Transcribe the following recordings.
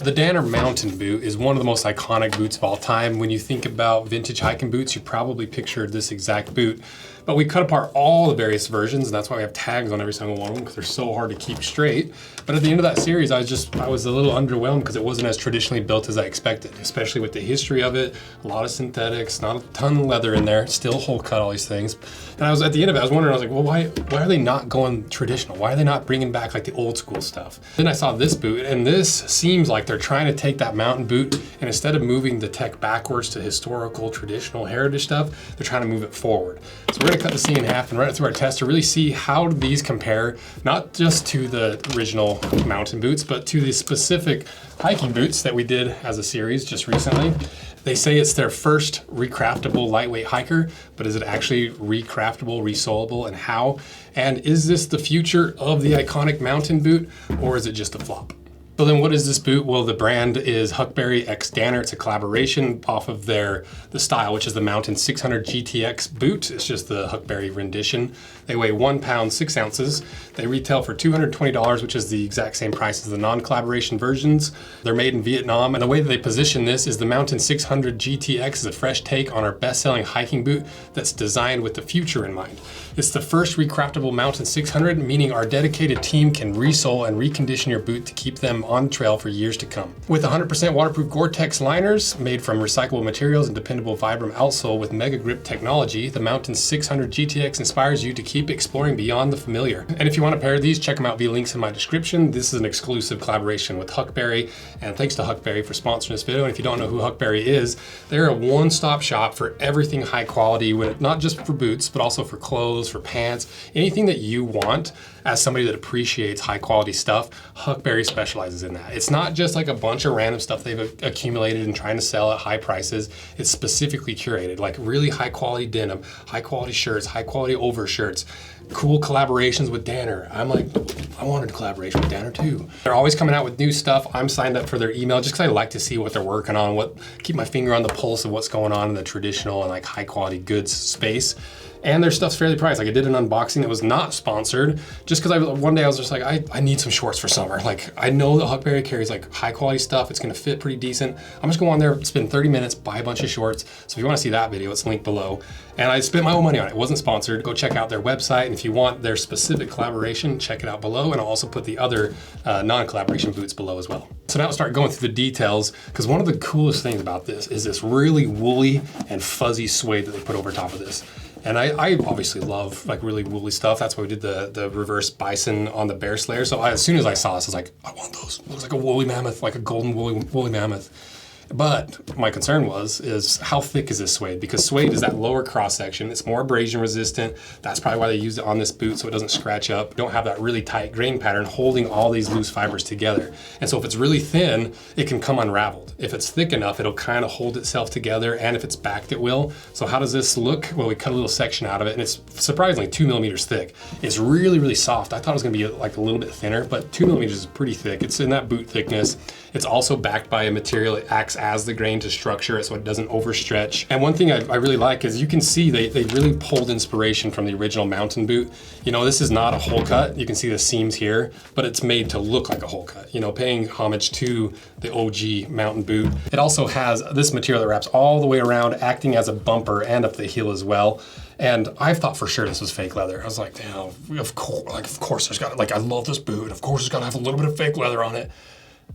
The Danner Mountain boot is one of the most iconic boots of all time. When you think about vintage hiking boots, you probably pictured this exact boot. But we cut apart all the various versions, and that's why we have tags on every single one of them, because they're so hard to keep straight. But at the end of that series, I was a little underwhelmed because it wasn't as traditionally built as I expected, especially with the history of it. A lot of synthetics, not a ton of leather in there, still whole cut, all these things. And I was at the end of it, I was wondering, I was like, well, why are they not going traditional? Why are they not bringing back like the old school stuff? Then I saw this boot, and this seems like they're trying to take that mountain boot, and instead of moving the tech backwards to historical, traditional heritage stuff, they're trying to move it forward. So we're gonna cut the scene in half and run it through our test to really see how these compare, not just to the original mountain boots, but to the specific hiking boots that we did as a series just recently. They say it's their first recraftable lightweight hiker, but is it actually recraftable, resolable, and how? And is this the future of the iconic mountain boot, or is it just a flop? So then what is this boot? Well, the brand is Huckberry x Danner. It's a collaboration off of the style, which is the Mountain 600 GTX boot. It's just the Huckberry rendition. They weigh 1 pound, 6 ounces. They retail for $220, which is the exact same price as the non-collaboration versions. They're made in Vietnam, and the way that they position this is the Mountain 600 GTX is a fresh take on our best-selling hiking boot that's designed with the future in mind. It's the first recraftable Mountain 600, meaning our dedicated team can resole and recondition your boot to keep them on trail for years to come. With 100% waterproof Gore-Tex liners made from recyclable materials and dependable Vibram outsole with Mega Grip technology, the Mountain 600 GTX inspires you to keep exploring beyond the familiar. And if you want to pair these, check them out via links in my description. This is an exclusive collaboration with Huckberry, and thanks to Huckberry for sponsoring this video. And if you don't know who Huckberry is, they're a one-stop shop for everything high quality, not just for boots, but also for clothes, for pants, anything that you want. As somebody that appreciates high quality stuff, Huckberry specializes in that. It's not just like a bunch of random stuff they've accumulated and trying to sell at high prices. It's specifically curated, like really high quality denim, high quality shirts, high quality overshirts, cool collaborations with Danner. I'm like, I wanted a collaboration with Danner too. They're always coming out with new stuff. I'm signed up for their email just because I like to see what they're working on, keep my finger on the pulse of what's going on in the traditional and like high quality goods space. And their stuff's fairly priced. Like I did an unboxing that was not sponsored just because one day I was just like, I need some shorts for summer. Like I know that Huckberry carries like high quality stuff. It's gonna fit pretty decent. I'm just gonna go on there, spend 30 minutes, buy a bunch of shorts. So if you wanna see that video, it's linked below. And I spent my own money on it. It wasn't sponsored. Go check out their website. And if you want their specific collaboration, check it out below. And I'll also put the other non-collaboration boots below as well. So now I'll start going through the details, because one of the coolest things about this is this really woolly and fuzzy suede that they put over top of this. And I obviously love like really woolly stuff. That's why we did the reverse bison on the bear slayer. So as soon as I saw this, I was like, I want those. It looks like a woolly mammoth, like a golden woolly mammoth. But my concern is how thick is this suede? Because suede is that lower cross section. It's more abrasion resistant. That's probably why they used it on this boot so it doesn't scratch up. You don't have that really tight grain pattern holding all these loose fibers together. And so if it's really thin, it can come unraveled. If it's thick enough, it'll kind of hold itself together, and if it's backed, it will. So how does this look? Well, we cut a little section out of it, and it's surprisingly 2 millimeters thick. It's really, really soft. I thought it was gonna be like a little bit thinner, but 2 millimeters is pretty thick. It's in that boot thickness. It's also backed by a material that acts as the grain to structure it so it doesn't overstretch. And one thing I really like is you can see they really pulled inspiration from the original mountain boot. You know, this is not a hole cut. You can see the seams here, but it's made to look like a hole cut, you know, paying homage to the OG mountain boot. It also has this material that wraps all the way around, acting as a bumper and up the heel as well. And I thought for sure this was fake leather. I was like, damn, of course there's got, like, I love this boot. Of course it's gotta have a little bit of fake leather on it.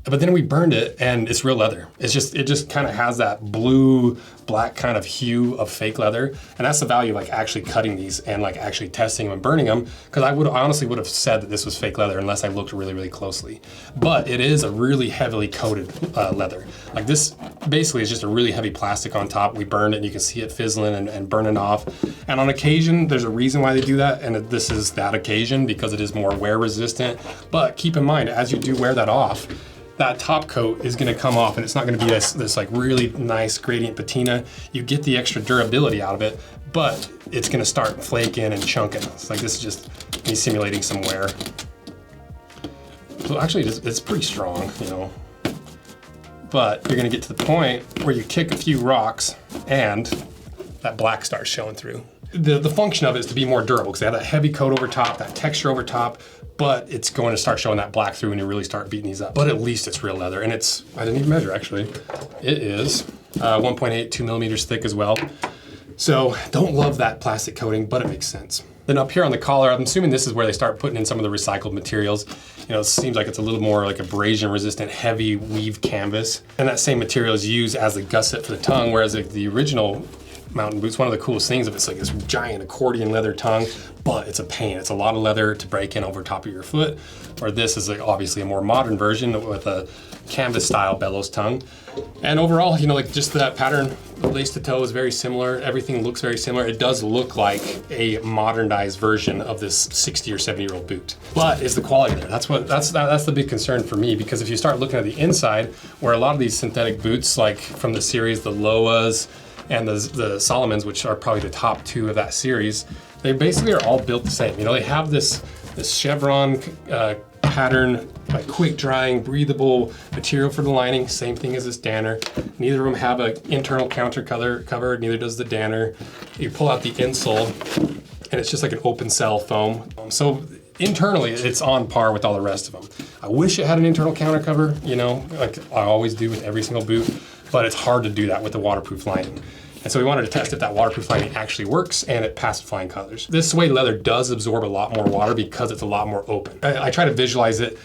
But then we burned it and it's real leather. It just kind of has that blue, black kind of hue of fake leather. And that's the value of like actually cutting these and like actually testing them and burning them. Because I honestly would have said that this was fake leather unless I looked really, really closely. But it is a really heavily coated leather. Like this basically is just a really heavy plastic on top. We burned it and you can see it fizzling and burning off. And on occasion, there's a reason why they do that. And this is that occasion because it is more wear resistant. But keep in mind, as you do wear that off, that top coat is gonna come off and it's not gonna be this like really nice gradient patina. You get the extra durability out of it, but it's gonna start flaking and chunking. It's like this is just me simulating some wear. So actually it's pretty strong, you know. But you're gonna get to the point where you kick a few rocks and that black starts showing through. The function of it is to be more durable because they have that heavy coat over top, that texture over top, but it's going to start showing that black through when you really start beating these up. But at least it's real leather, and it's, I didn't even measure actually. It is 1.8, 2 millimeters thick as well. So don't love that plastic coating, but it makes sense. Then up here on the collar, I'm assuming this is where they start putting in some of the recycled materials. You know, it seems like it's a little more like abrasion resistant, heavy weave canvas. And that same material is used as the gusset for the tongue, whereas the original mountain boots, one of the coolest things of it's like this giant accordion leather tongue, but it's a pain. It's a lot of leather to break in over top of your foot. Or this is like obviously a more modern version with a canvas style bellows tongue. And overall, you know, like just that pattern, lace to toe is very similar. Everything looks very similar. It does look like a modernized version of this 60 or 70-year-old boot. But is the quality there? That's the big concern for me, because if you start looking at the inside, where a lot of these synthetic boots, like from the series, the Loas and the Solomons, which are probably the top two of that series, they basically are all built the same. You know, they have this chevron pattern, like quick drying, breathable material for the lining, same thing as this Danner. Neither of them have an internal counter cover, neither does the Danner. You pull out the insole, and it's just like an open cell foam. So internally, it's on par with all the rest of them. I wish it had an internal counter cover, you know, like I always do with every single boot, but it's hard to do that with the waterproof lining. And so we wanted to test if that waterproof lining actually works, and it passed flying colors. This suede leather does absorb a lot more water because it's a lot more open. I try to visualize it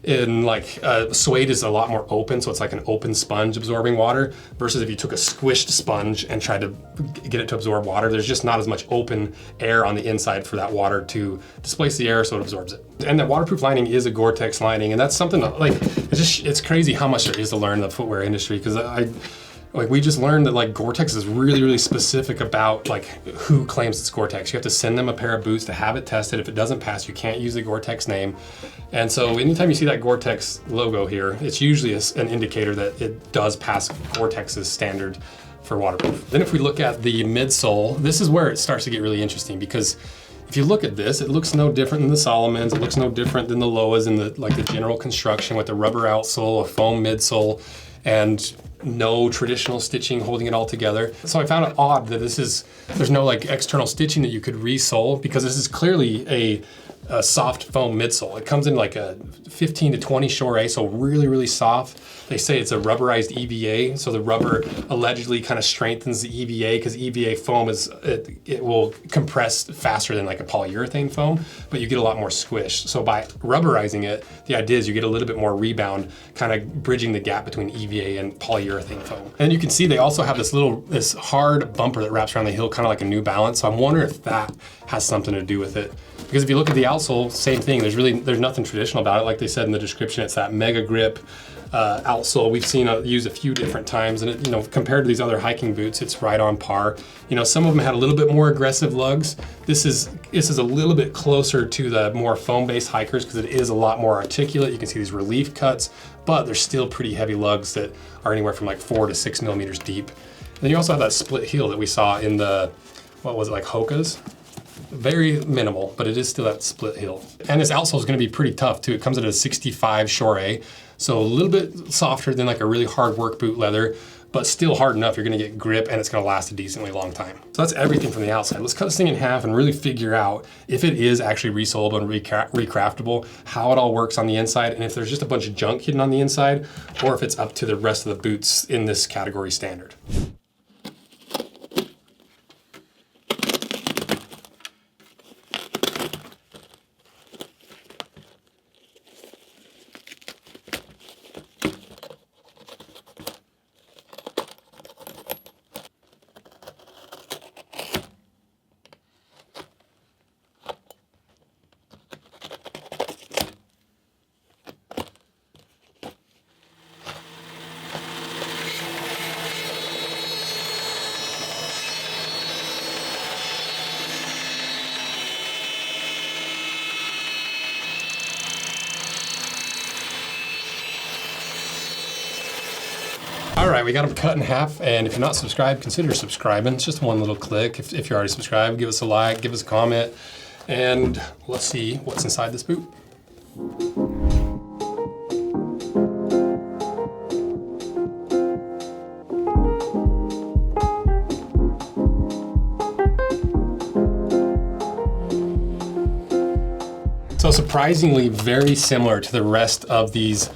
in like, suede is a lot more open, so it's like an open sponge absorbing water, versus if you took a squished sponge and tried to get it to absorb water, there's just not as much open air on the inside for that water to displace the air so it absorbs it. And that waterproof lining is a Gore-Tex lining, and that's something that, like, it's crazy how much there is to learn in the footwear industry, because we just learned that like Gore-Tex is really, really specific about like who claims it's Gore-Tex. You have to send them a pair of boots to have it tested. If it doesn't pass, you can't use the Gore-Tex name. And so anytime you see that Gore-Tex logo here, it's usually an indicator that it does pass Gore-Tex's standard for waterproof. Then if we look at the midsole, this is where it starts to get really interesting, because if you look at this, it looks no different than the Solomons. It looks no different than the Loas in the general construction, with the rubber outsole, a foam midsole, and no traditional stitching holding it all together. So I found it odd that there's no like external stitching that you could resole, because this is clearly a soft foam midsole. It comes in like a 15 to 20 Shore A, so really, really soft. They say it's a rubberized EVA, so the rubber allegedly kind of strengthens the EVA, because EVA foam it will compress faster than like a polyurethane foam, but you get a lot more squish. So by rubberizing it, the idea is you get a little bit more rebound, kind of bridging the gap between EVA and polyurethane foam. And you can see they also have this hard bumper that wraps around the heel, kind of like a New Balance. So I'm wondering if that has something to do with it. Because if you look at the outsole, same thing. There's nothing traditional about it. Like they said in the description, it's that mega grip outsole we've seen used a few different times, and it, you know, compared to these other hiking boots, it's right on par. You know, some of them had a little bit more aggressive lugs. This is a little bit closer to the more foam-based hikers, because it is a lot more articulate. You can see these relief cuts, but they're still pretty heavy lugs that are anywhere from like 4 to 6 millimeters deep. And then you also have that split heel that we saw in the, what was it, like Hoka's? Very minimal, but it is still that split heel. And this outsole is going to be pretty tough too. It comes at a 65 Shore A, so a little bit softer than like a really hard work boot leather, but still hard enough you're going to get grip, and it's going to last a decently long time. So that's everything from the outside. Let's cut this thing in half and really figure out if it is actually resolable and recraftable, how it all works on the inside, and if there's just a bunch of junk hidden on the inside, or if it's up to the rest of the boots in this category standard. All right, we got them cut in half, and if you're not subscribed, consider subscribing. It's just one little click. If you're already subscribed, give us a like, give us a comment, and let's see what's inside this boot. So So surprisingly, very similar to the rest of these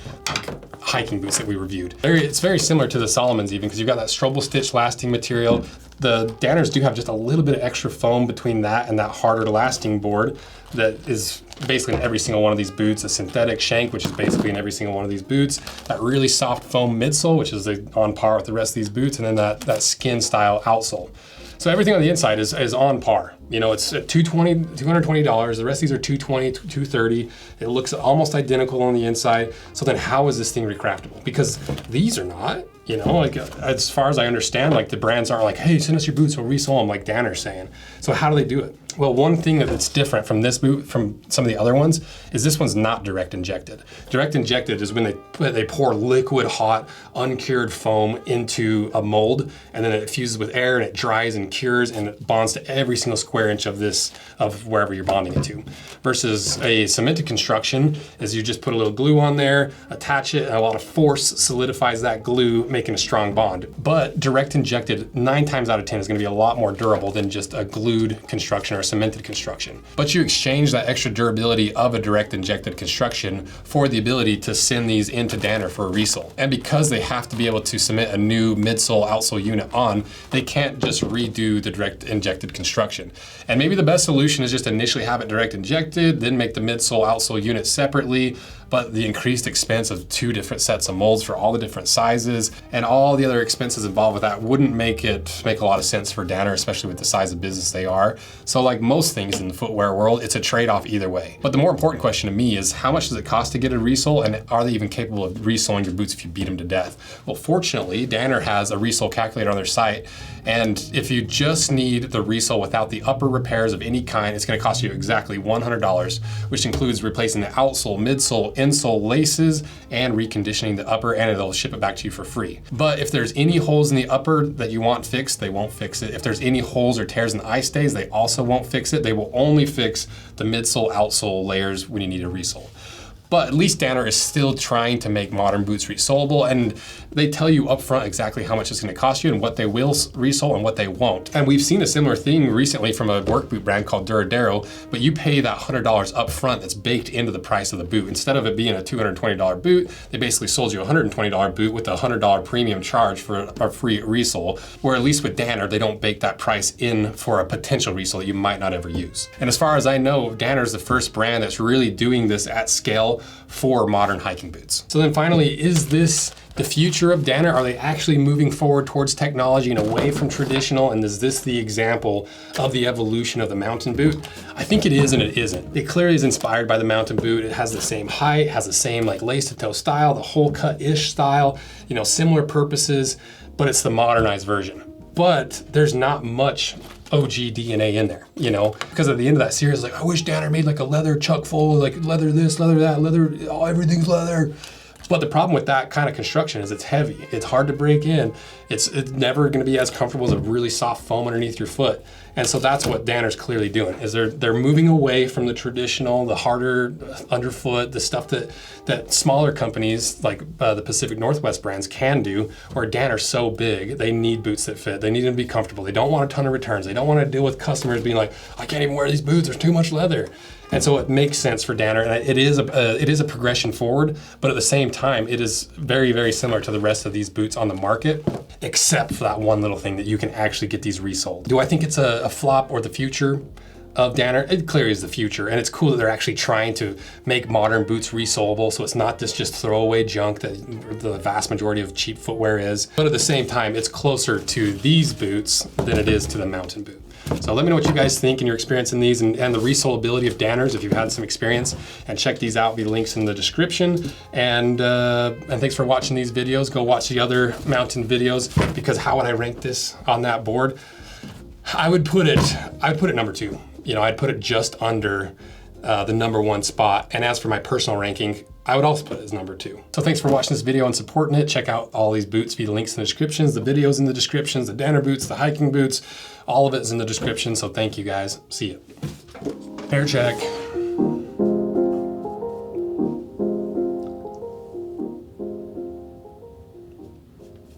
hiking boots that we reviewed. It's very similar to the Solomon's even, because you've got that Strobel stitch lasting material. The Danners do have just a little bit of extra foam between that and that harder lasting board that is basically in every single one of these boots. A synthetic shank, which is basically in every single one of these boots. That really soft foam midsole, which is on par with the rest of these boots. And then that skin style outsole. So everything on the inside is on par. You know, it's at $220. The rest of these are $220, $230. It looks almost identical on the inside. So then how is this thing recraftable? Because these are not, you know, like as far as I understand, like the brands aren't like, hey, send us your boots, we'll resole them like Danner's saying. So how do they do it? Well, one thing that's different from this boot, from some of the other ones, is this one's not direct injected. Direct injected is when they pour liquid, hot, uncured foam into a mold, and then it fuses with air and it dries and cures and it bonds to every single square inch of wherever you're bonding it to. Versus a cemented construction is you just put a little glue on there, attach it, and a lot of force solidifies that glue, making a strong bond. But direct injected, 9 times out of 10 is gonna be a lot more durable than just a glued construction or cemented construction. But you exchange that extra durability of a direct injected construction for the ability to send these into Danner for a resole. And because they have to be able to submit a new midsole outsole unit on, they can't just redo the direct injected construction. And maybe the best solution is just initially have it direct injected, then make the midsole outsole unit separately. But the increased expense of 2 different sets of molds for all the different sizes and all the other expenses involved with that wouldn't make a lot of sense for Danner, especially with the size of business they are. So like most things in the footwear world, it's a trade-off either way. But the more important question to me is how much does it cost to get a resole, and are they even capable of resoling your boots if you beat them to death? Well, fortunately, Danner has a resole calculator on their site, and if you just need the resole without the upper repairs of any kind, it's gonna cost you exactly $100, which includes replacing the outsole, midsole, insole laces, and reconditioning the upper, and it'll ship it back to you for free. But if there's any holes in the upper that you want fixed, they won't fix it. If there's any holes or tears in the eye stays, they also won't fix it. They will only fix the midsole, outsole layers when you need a resole. But at least Danner is still trying to make modern boots resolable, and they tell you up front exactly how much it's going to cost you and what they will resole and what they won't. And we've seen a similar thing recently from a work boot brand called Duradero, but you pay that $100 up front that's baked into the price of the boot. Instead of it being a $220 boot, they basically sold you a $120 boot with a $100 premium charge for a free resole, where at least with Danner, they don't bake that price in for a potential resole that you might not ever use. And as far as I know, Danner is the first brand that's really doing this at scale for modern hiking boots. So then finally, is this the future of Danner? Are they actually moving forward towards technology and away from traditional? And is this the example of the evolution of the mountain boot? I think it is and it isn't. It clearly is inspired by the mountain boot. It has the same height, has the same like lace to toe style, the whole cut-ish style, you know, similar purposes, but it's the modernized version. But there's not much OG DNA in there, you know, because at the end of that series, like, I wish Danner made like a leather chuck full, like leather this, leather that, leather, oh, everything's leather. But the problem with that kind of construction is it's heavy. It's hard to break in. It's never going to be as comfortable as a really soft foam underneath your foot. And so that's what Danner's clearly doing, is they're moving away from the traditional, the harder underfoot, the stuff that smaller companies like the Pacific Northwest brands can do, where Danner's so big, they need boots that fit. They need them to be comfortable. They don't want a ton of returns. They don't want to deal with customers being like, I can't even wear these boots, there's too much leather. And so it makes sense for Danner, and it is a progression forward, but at the same time, it is very, very similar to the rest of these boots on the market, except for that one little thing that you can actually get these resold. Do I think it's a flop or the future of Danner? It clearly is the future, and it's cool that they're actually trying to make modern boots resolable, so it's not this just throwaway junk that the vast majority of cheap footwear is. But at the same time, it's closer to these boots than it is to the mountain boot. So let me know what you guys think and your experience in these, and the resolability of Danners if you've had some experience, and check these out, be links in the description. And thanks for watching these videos. Go watch the other mountain videos, because how would I rank this on that board? I would put it number 2. You know, I'd put it just under the number 1 spot. And as for my personal ranking, I would also put it as number 2. So thanks for watching this video and supporting it. Check out all these boots via links in the descriptions, the videos in the descriptions, the Danner boots, the hiking boots, all of it is in the description. So thank you guys. See you. Hair check.